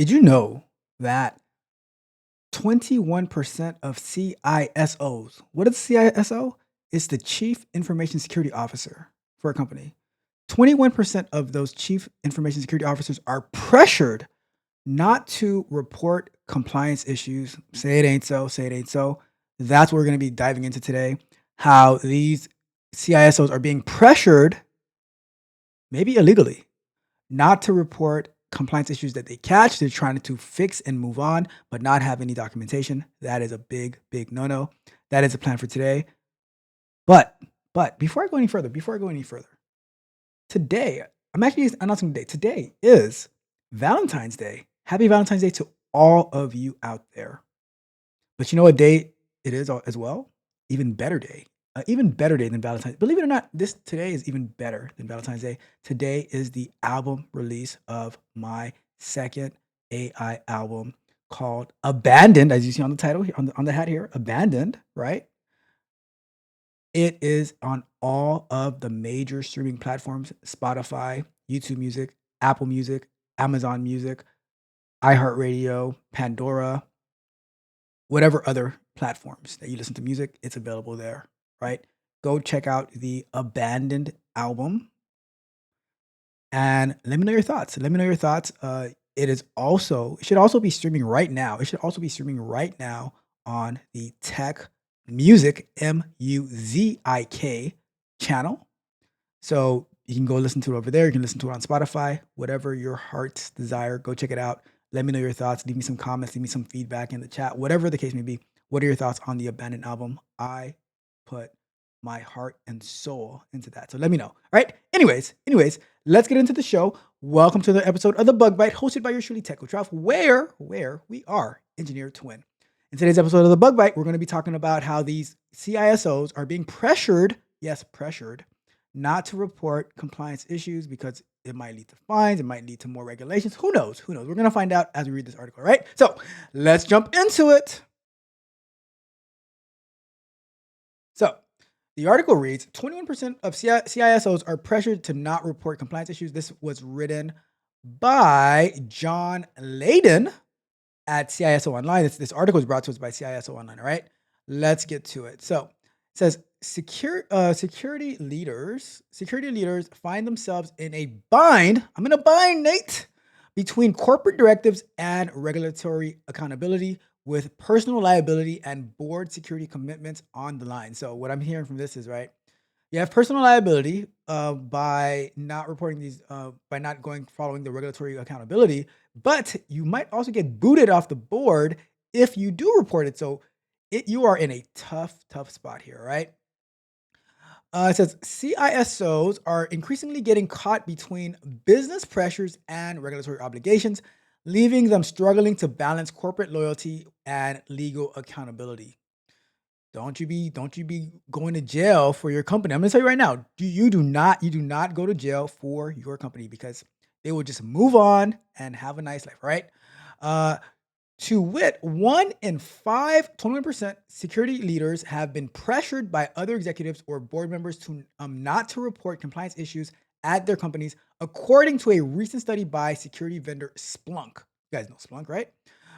Did you know that 21% of CISOs, what is CISO? It's the Chief Information Security Officer for a company. 21% of those Chief Information Security Officers are pressured not to report compliance issues. Say it ain't so, say it ain't so. That's what we're going to be diving into today. How these CISOs are being pressured, maybe illegally, not to report compliance issues that they catch. They're trying to fix and move on, but not have any documentation. That is a big, big no-no. That is the plan for today. But before I go any further, today, I'm actually announcing today. Today is Valentine's Day. Happy Valentine's Day to all of you out there. But you know what day it is as well? Even better day. Even better day than Valentine's. Believe it or not, this today is even better than Valentine's Day. Today is the album release of my second AI album called Abandoned, as you see on the title here, on the hat here, Abandoned, right? It is on all of the major streaming platforms: Spotify, YouTube Music, Apple Music, Amazon Music, iHeartRadio, Pandora, whatever other platforms that you listen to music, it's available there, right? Go check out the Abandoned album and let me know your thoughts. Let me know your thoughts. It should also be streaming right now. It should also be streaming right now on the Tech Music, Muzik channel. So you can go listen to it over there. You can listen to it on Spotify, whatever your heart's desire. Go check it out. Let me know your thoughts. Leave me some comments. Leave me some feedback in the chat, whatever the case may be. What are your thoughts on the Abandoned album? I put my heart and soul into that. So let me know. All right. Anyways, let's get into the show. Welcome to the episode of The Bug Bite, hosted by your truly Tech Coach Ralph, where we are engineered to win. In today's episode of The Bug Bite, we're going to be talking about how these CISOs are being pressured, yes, pressured, not to report compliance issues because it might lead to fines, it might lead to more regulations. Who knows? Who knows? We're going to find out as we read this article, right? So let's jump into it. So the article reads 21% of CISOs are pressured to not report compliance issues. This was written by John Layden at CISO Online. This article is brought to us by CISO Online, all right? Let's get to it. So it says security leaders find themselves in a bind. I'm in a bind, Nate, between corporate directives and regulatory accountability, with personal liability and board security commitments on the line. So what I'm hearing from this is, right, you have personal liability by not reporting these, by not following the regulatory accountability, but you might also get booted off the board if you do report it. So you are in a tough spot here, right? It says CISOs are increasingly getting caught between business pressures and regulatory obligations, leaving them struggling to balance corporate loyalty and legal accountability. Don't you be going to jail for your company. I'm gonna tell you right now, you do not go to jail for your company because they will just move on and have a nice life, right? Uh, to wit, 1 in 5, 21% security leaders have been pressured by other executives or board members to not to report compliance issues at their companies, according to a recent study by security vendor Splunk. You guys know Splunk, right?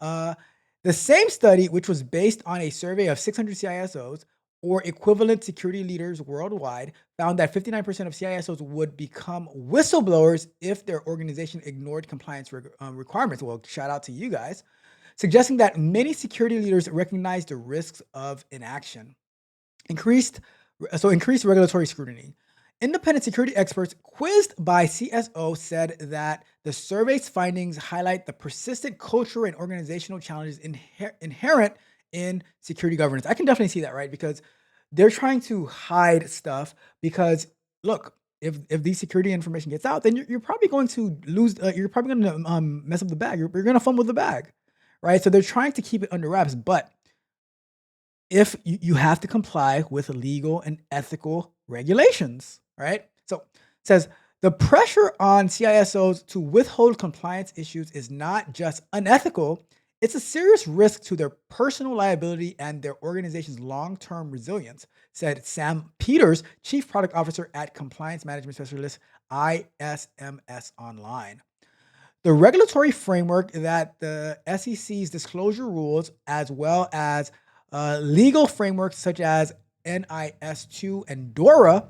Uh, the same study, which was based on a survey of 600 CISOs or equivalent security leaders worldwide, found that 59% of CISOs would become whistleblowers if their organization ignored compliance requirements. Well, shout out to you guys, suggesting that many security leaders recognize the risks of inaction. Increased regulatory scrutiny. Independent security experts quizzed by CSO said that the survey's findings highlight the persistent cultural and organizational challenges inherent in security governance. I can definitely see that, right? Because they're trying to hide stuff because look, if these security information gets out, then you're probably going to lose. You're probably going to mess up the bag. You're going to fumble the bag, right? So they're trying to keep it under wraps, but if you have to comply with legal and ethical regulations, right? So it says the pressure on CISOs to withhold compliance issues is not just unethical, it's a serious risk to their personal liability and their organization's long-term resilience, said Sam Peters, Chief Product Officer at Compliance Management Specialist ISMS Online. The regulatory framework that the SEC's disclosure rules, as well as legal frameworks such as NIS2 and DORA,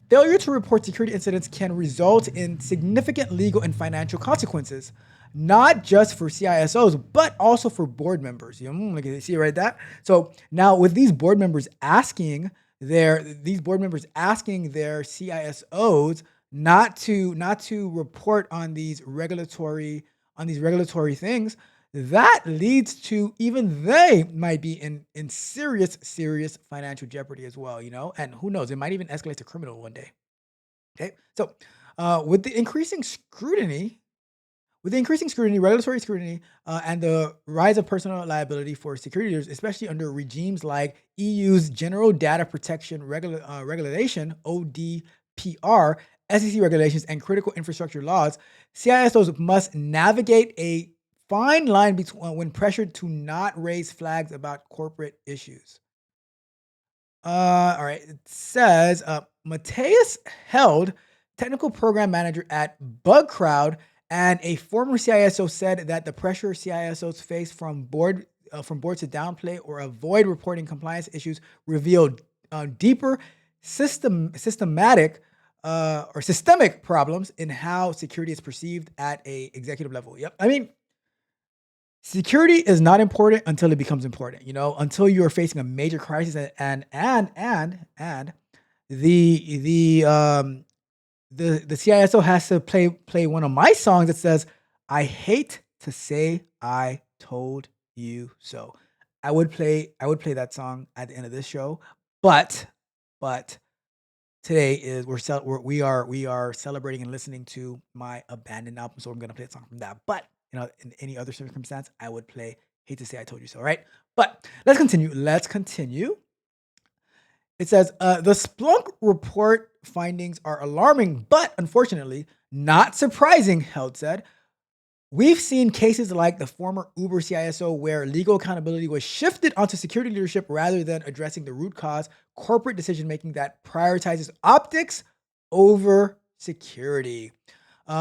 failure to report security incidents can result in significant legal and financial consequences, not just for CISOs, but also for board members. Look at see right that. So now with these board members asking their CISOs not to report on these regulatory things, that leads to even they might be in serious financial jeopardy as well, and who knows, it might even escalate to criminal one day. Okay, so with the increasing scrutiny regulatory scrutiny, and the rise of personal liability for security leaders, especially under regimes like EU's General Data Protection Regulation (ODPR), SEC regulations, and critical infrastructure laws, CISOs must navigate a fine line between when pressured to not raise flags about corporate issues. All right. It says Mateus Held, technical program manager at BugCrowd, and a former CISO said that the pressure CISOs face from boards to downplay or avoid reporting compliance issues revealed deeper systematic or systemic problems in how security is perceived at a executive level. Yep. I mean, security is not important until it becomes important, until you are facing a major crisis and the CISO has to play one of my songs that says, "I hate to say I told you so." I would play that song at the end of this show, but but today is we are celebrating and listening to my abandoned album, so I'm gonna play a song from that. But in any other circumstance, I would play "Hate to Say I Told You So." Right? But let's continue. It says the Splunk report findings are alarming, but unfortunately not surprising. Held said. We've seen cases like the former Uber CISO where legal accountability was shifted onto security leadership rather than addressing the root cause, corporate decision making that prioritizes optics over security.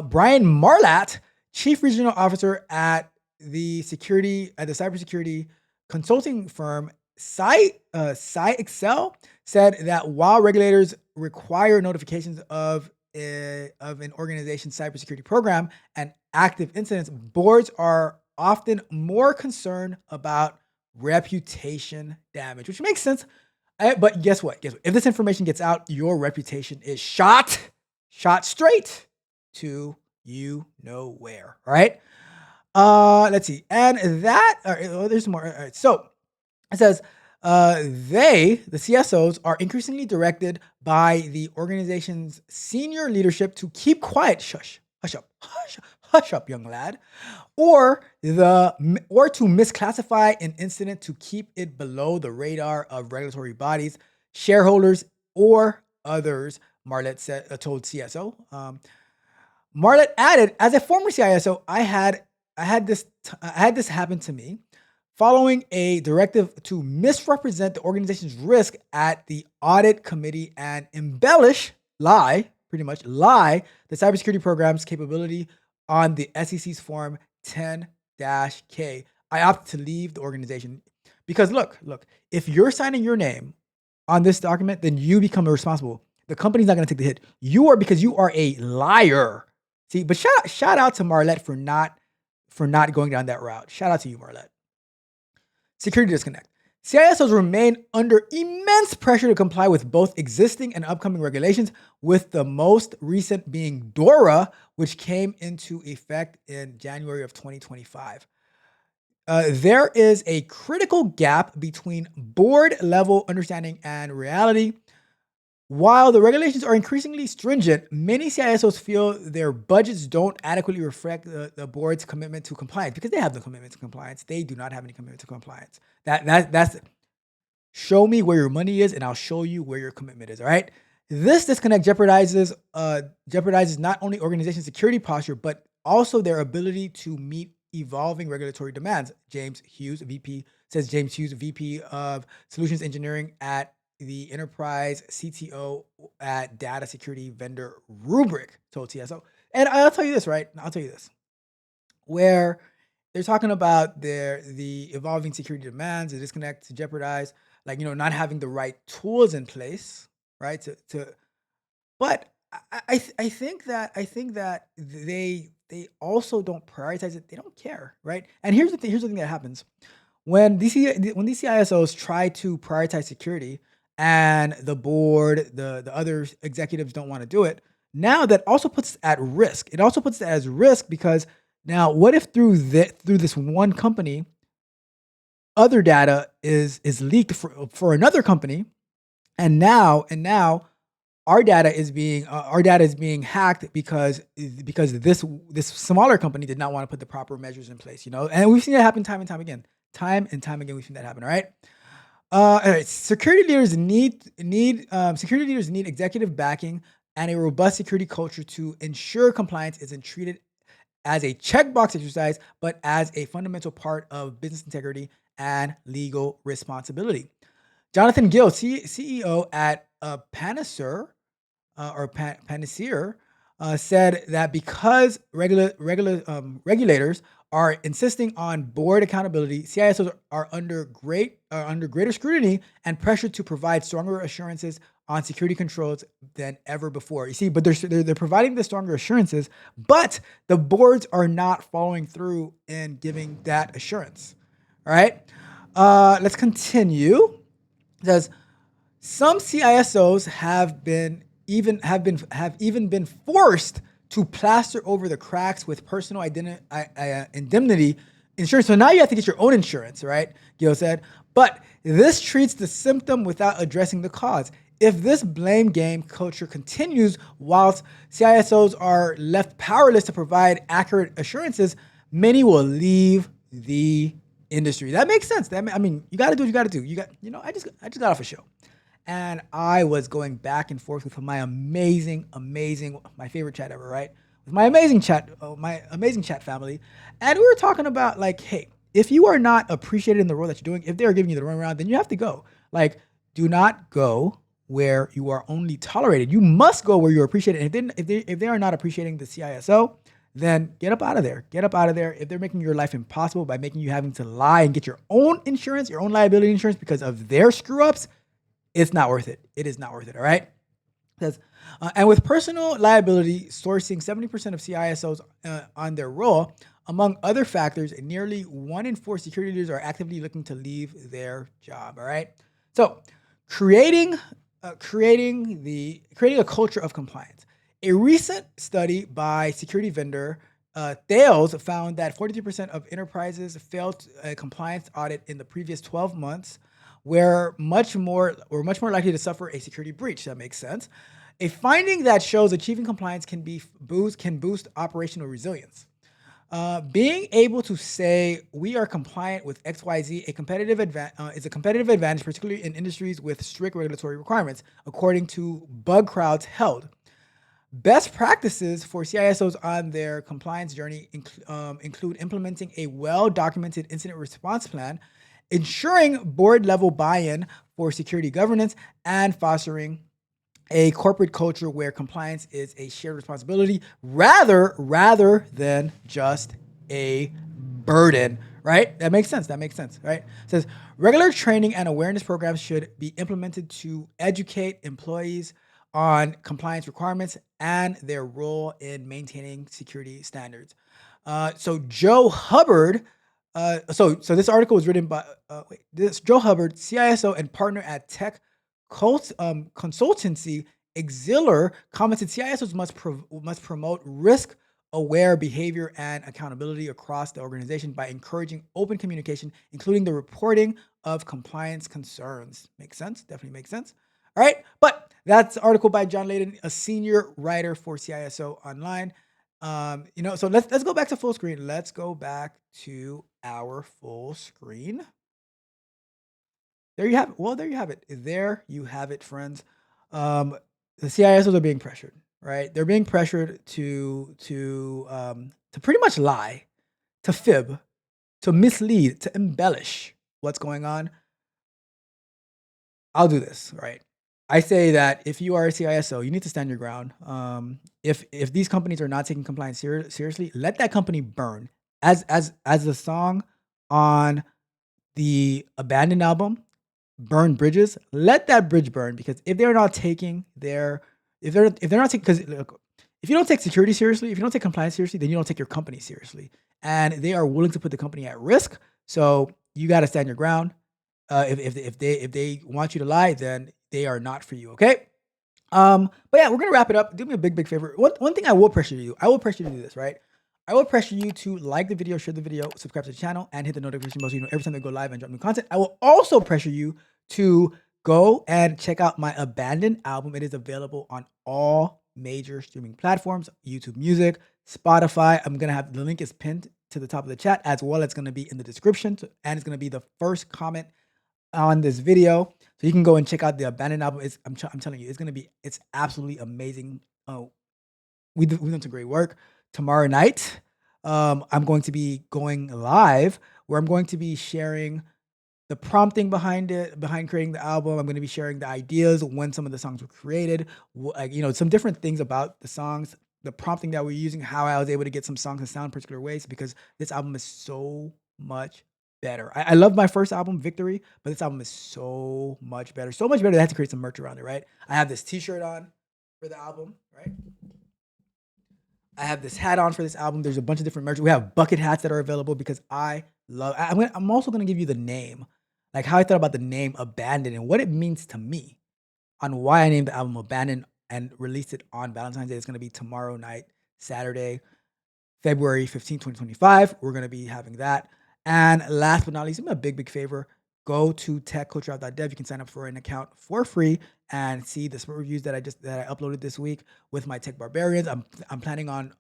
Brian Marlatt, chief regional officer at the cybersecurity consulting firm CIXL, said that while regulators require notifications of an organization's cybersecurity program and active incidents, boards are often more concerned about reputation damage, which makes sense. But guess what? If this information gets out, your reputation is shot straight to where. All right. Let's see. And that, there's more. All right. So it says the CSOs, are increasingly directed by the organization's senior leadership to keep quiet, shush, hush up, young lad, or to misclassify an incident to keep it below the radar of regulatory bodies, shareholders, or others. Marlette told CSO. Marlette added, "As a former CISO, I had this happen to me following a directive to misrepresent the organization's risk at the audit committee and pretty much lie, the cybersecurity program's capability on the SEC's Form 10-K. I opted to leave the organization because look, if you're signing your name on this document, then you become responsible. The company's not going to take the hit. You are, because you are a liar. See, but shout out to Marlette for not going down that route. Shout out to you, Marlette. Security disconnect. CISOs remain under immense pressure to comply with both existing and upcoming regulations, with the most recent being DORA, which came into effect in January of 2025. There is a critical gap between board level understanding and reality. While the regulations are increasingly stringent, many CISOs feel their budgets don't adequately reflect the board's commitment to compliance, because they have the commitment to compliance. They do not have any commitment to compliance. That's show me where your money is, and I'll show you where your commitment is. All right. This disconnect jeopardizes not only organization security posture, but also their ability to meet evolving regulatory demands. James Hughes, VP of Solutions Engineering at the enterprise CTO at data security vendor Rubrik, told TSO. And I'll tell you this, right? I'll tell you this. where they're talking about the evolving security demands, the disconnect to jeopardize, like, not having the right tools in place, right? But I think that they also don't prioritize it. They don't care, right? And here's the thing that happens when these CISOs try to prioritize security and the board, the other executives don't want to do it. Now that also puts at risk. It also puts it as risk because now what if through this one company, other data is leaked for another company, and now our data is being hacked because this smaller company did not want to put the proper measures in place, and we've seen that happen time and time again. We've seen that happen. All right. Security leaders need executive backing and a robust security culture to ensure compliance isn't treated as a checkbox exercise, but as a fundamental part of business integrity and legal responsibility. Jonathan Gill, CEO at Panacea, said that because regulators are insisting on board accountability, CISOs are under greater scrutiny and pressure to provide stronger assurances on security controls than ever before. You see, but they're providing the stronger assurances, but the boards are not following through in giving that assurance. All right, let's continue. It says some CISOs have even been forced to plaster over the cracks with personal indemnity insurance. So now you have to get your own insurance, right? Gil said. But this treats the symptom without addressing the cause. If this blame game culture continues whilst CISOs are left powerless to provide accurate assurances, many will leave the industry. That makes sense. I mean, you got to do what you got to do. I just got off a show, and I was going back and forth with my my favorite chat ever, right? With my amazing chat family, and we were talking about like, hey, if you are not appreciated in the role that you're doing, if they are giving you the runaround, then you have to go. Like, do not go where you are only tolerated. You must go where you're appreciated. And if they are not appreciating the CISO, then get up out of there. Get up out of there. If they're making your life impossible by making you having to lie and get your own insurance, your own liability insurance because of their screw ups, it's not worth it. It is not worth it. All right. Says, and with personal liability sourcing 70% of CISOs on their roll, among other factors, nearly 1 in 4 security leaders are actively looking to leave their job. All right. So, creating creating a culture of compliance. A recent study by security vendor Thales found that 43% of enterprises failed a compliance audit in the previous 12 months, were much more likely to suffer a security breach. That makes sense. A finding that shows achieving compliance can boost operational resilience. Being able to say we are compliant with XYZ is a competitive advantage, particularly in industries with strict regulatory requirements, according to Bug Crowds held. Best practices for CISOs on their compliance journey include implementing a well-documented incident response plan, ensuring board-level buy-in for security governance, and fostering a corporate culture where compliance is a shared responsibility rather than just a burden, right? That makes sense, right? It says regular training and awareness programs should be implemented to educate employees on compliance requirements and their role in maintaining security standards. So Joe Hubbard, so this article was written by this Joe Hubbard, CISO and partner at tech consultancy Exiller, commented CISOs must promote risk aware behavior and accountability across the organization by encouraging open communication, including the reporting of compliance concerns. Makes sense? Definitely makes sense. All right, but that's an article by John Layden, a senior writer for CISO Online. So let's go back to full screen. Let's go back to our full screen. There you have it. Well, there you have it. There you have it, friends. Um, the CISOs are being pressured, right? They're being pressured to pretty much lie, to fib, to mislead, to embellish what's going on. I'll do this, right? I say that if you are a CISO, you need to stand your ground. If these companies are not taking compliance seriously, let that company burn. as the song on the Abandoned album, Burn Bridges, let that bridge burn, because if they're not taking their if they're not taking, because if you don't take security seriously, if you don't take compliance seriously, then you don't take your company seriously. And they are willing to put the company at risk. So you got to stand your ground. If they want you to lie, then they are not for you. Okay. But yeah, we're gonna wrap it up. Do me a big favor. One thing I will pressure you. I will pressure you to do this, right? I will pressure you to like the video, share the video, subscribe to the channel, and hit the notification bell so you know every time I go live and drop new content. I will also pressure you to go and check out my Abandoned album. It is available on all major streaming platforms: YouTube Music, Spotify. I'm gonna have the link is pinned to the top of the chat, as well as gonna be in the description, and it's gonna be the first comment on this video. So you can go and check out the Abandoned album. I'm telling you, it's absolutely amazing. We've done some great work. Tomorrow night, I'm going to be going live, where I'm going to be sharing the prompting behind creating the album. I'm going to be sharing the ideas when some of the songs were created, some different things about the songs, the prompting that we're using, how I was able to get some songs to sound particular ways, because this album is so much better. I love my first album, Victory, but this album is so much better. So much better that I had to create some merch around it, right? I have this t-shirt on for the album, right? I have this hat on for this album. There's a bunch of different merch. We have bucket hats that are available, because I'm also gonna give you the name, like how I thought about the name Abandoned and what it means to me, on why I named the album Abandoned and released it on Valentine's Day. It's gonna be tomorrow night, Saturday, February 15th, 2025. We're gonna be having that. And last but not least, do me a big favor. Go to techcoachroute.dev. You can sign up for an account for free and see the sprint reviews that I uploaded this week with my tech barbarians. I'm planning on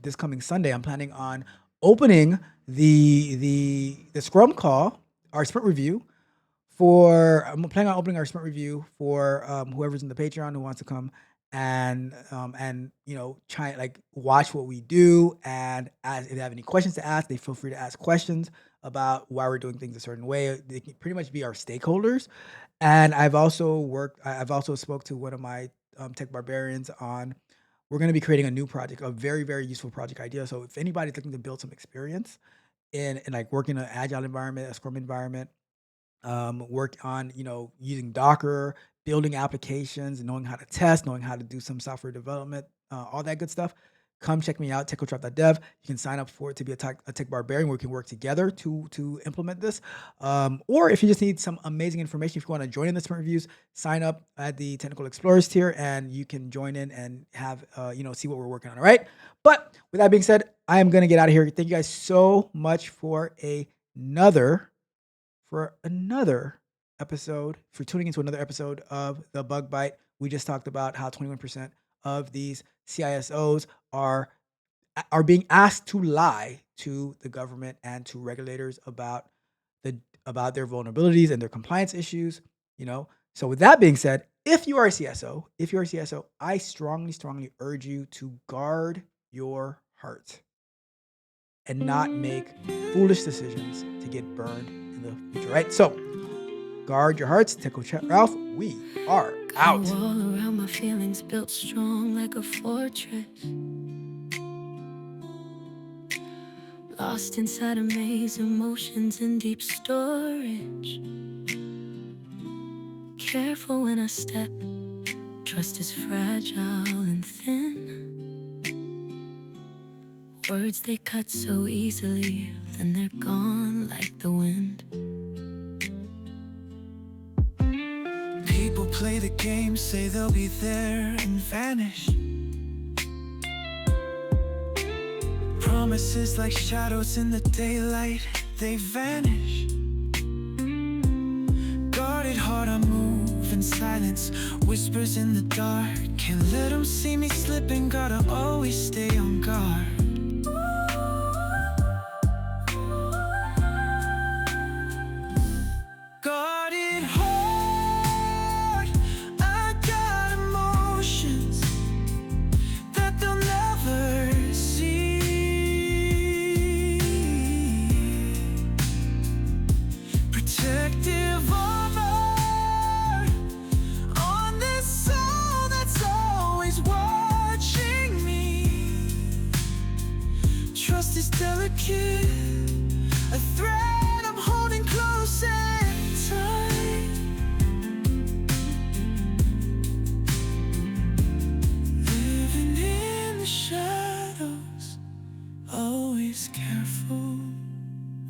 this coming Sunday. I'm planning on opening the Scrum call, our sprint review, I'm planning on opening our sprint review for whoever's in the Patreon who wants to come and try, like, watch what we do, and if they have any questions to ask, they feel free to ask questions about why we're doing things a certain way. They can pretty much be our stakeholders. And I've also spoke to one of my tech barbarians on, we're going to be creating a new project, a very, very useful project idea. So if anybody's looking to build some experience in like working in an agile environment, a Scrum environment, work on, using Docker, building applications, knowing how to test, knowing how to do some software development, all that good stuff. Come check me out, techcoachroute.dev. You can sign up for it to be a tech barbarian, where we can work together to implement this. Or if you just need some amazing information, if you want to join in the sprint reviews, sign up at the Technical Explorers tier, and you can join in and have see what we're working on. All right. But with that being said, I am gonna get out of here. Thank you guys so much for another episode, for tuning into another episode of The Bug Bite. We just talked about how 21% of these CISOs are being asked to lie to the government and to regulators about their vulnerabilities and their compliance issues. So with that being said, if you are a CISO, I strongly urge you to guard your heart and not make foolish decisions to get burned in the future, right? So guard your hearts. Tickle Chat Ralph, we are out. The wall around my feelings built strong like a fortress, lost inside a maze, emotions in deep storage. Careful when I step, trust is fragile and thin. Words, they cut so easily, then they're gone like the wind. People play the game, say they'll be there and vanish. Promises like shadows in the daylight, they vanish. Guarded heart, I move in silence, whispers in the dark. Can't let them see me slipping, gotta always stay on guard. Guarded heart, I got emotions that they'll never see. Protective armor on this soul that's always watching me.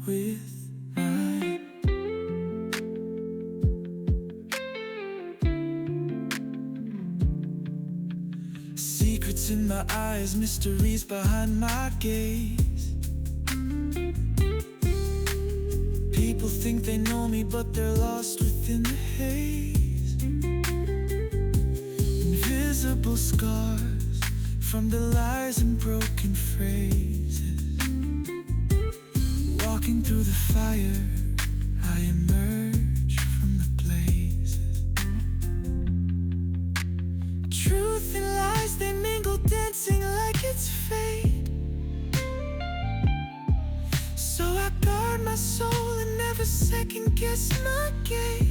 with mine. Secrets in my eyes, mysteries behind my gaze. People think they know me, but they're lost within the haze. Invisible scars from the lies and broken phrases. Walking through the fire, I emerge from the blazes. Truth and lies, they mingle, dancing like it's fate. So I guard my soul and never second guess my gate.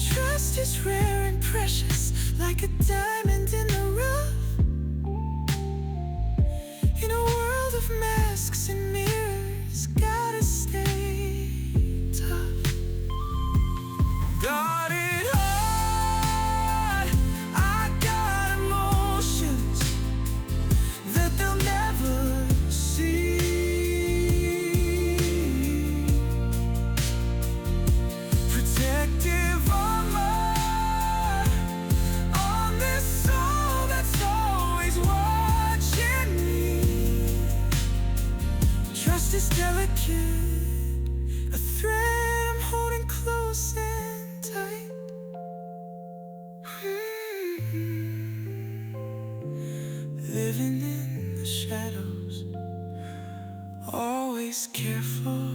Trust is rare and precious, like a diamond in the rough. In a world of masks and mirrors, gotta stay tough. Got it hard, I got emotions that they'll never see. Protective armor on this soul that's always watching me. Trust is delicate, a thread I'm holding close and tight. Living in the shadows, always careful.